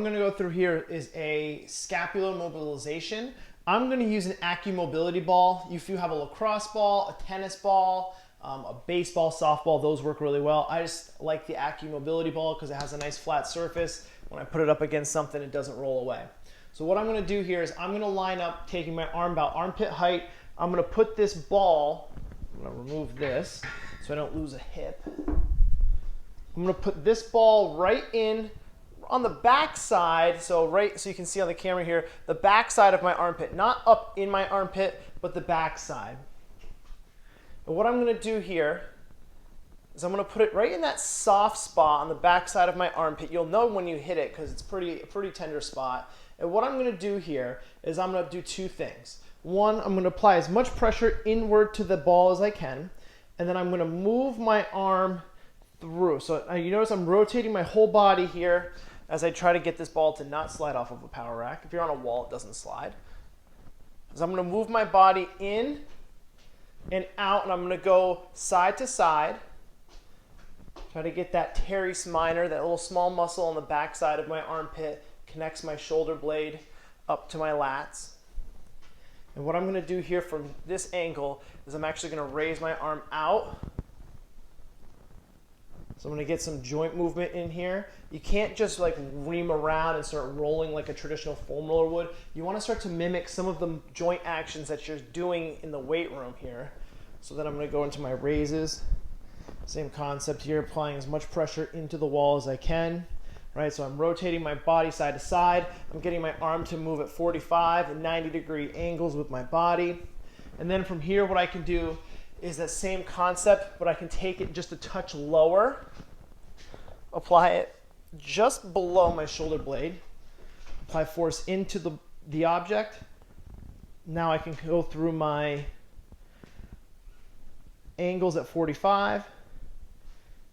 I'm going to go through here is a scapular mobilization. I'm going to use an AccuMobility ball. If you have a lacrosse ball, a tennis ball, a baseball, softball, those work really well. I just like the AccuMobility ball because it has a nice flat surface. When I put it up against something, it doesn't roll away. So what I'm going to do here is I'm going to line up, taking my arm about armpit height. I'm going to put this ball, I'm going to remove this so I don't lose a hip. I'm going to put this ball right in on the back side, so you can see on the camera here, the back side of my armpit, not up in my armpit, but the back side. And what I'm going to do here is I'm going to put it right in that soft spot on the back side of my armpit. You'll know when you hit it because it's a pretty tender spot. And what I'm going to do here is I'm going to do two things. One, I'm going to apply as much pressure inward to the ball as I can, and then I'm going to move my arm through. So you notice I'm rotating my whole body here as I try to get this ball to not slide off of a power rack. If you're on a wall, it doesn't slide. So I'm going to move my body in and out, and I'm going to go side to side. Try to get that teres minor, that little small muscle on the back side of my armpit, connects my shoulder blade up to my lats. And what I'm going to do here from this angle is I'm actually going to raise my arm out. So I'm going to get some joint movement in here. You can't just like ream around and start rolling like a traditional foam roller would. You want to start to mimic some of the joint actions that you're doing in the weight room here. So then I'm going to go into my raises. Same concept here, applying as much pressure into the wall as I can. Right, so I'm rotating my body side to side. I'm getting my arm to move at 45 and 90-degree angles with my body. And then from here, what I can do is that same concept, but I can take it just a touch lower, apply it just below my shoulder blade, apply force into the object. Now I can go through my angles at 45.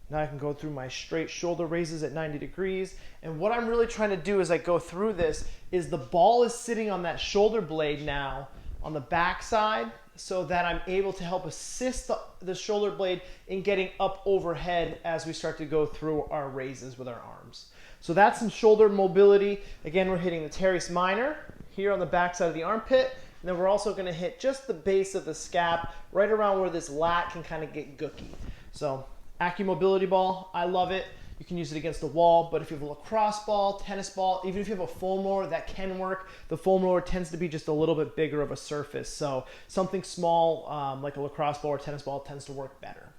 Now I can go through my straight shoulder raises at 90 degrees. And what I'm really trying to do as I go through this is the ball is sitting on that shoulder blade now on the back side, so that I'm able to help assist the shoulder blade in getting up overhead as we start to go through our raises with our arms. So that's some shoulder mobility. Again, we're hitting the teres minor here on the back side of the armpit. And then we're also going to hit just the base of the scap, right around where this lat can kind of get gooky. So AccuMobility ball, I love it. You can use it against the wall, but if you have a lacrosse ball, tennis ball, even if you have a foam roller, that can work. The foam roller tends to be just a little bit bigger of a surface, so something small like a lacrosse ball or tennis ball tends to work better.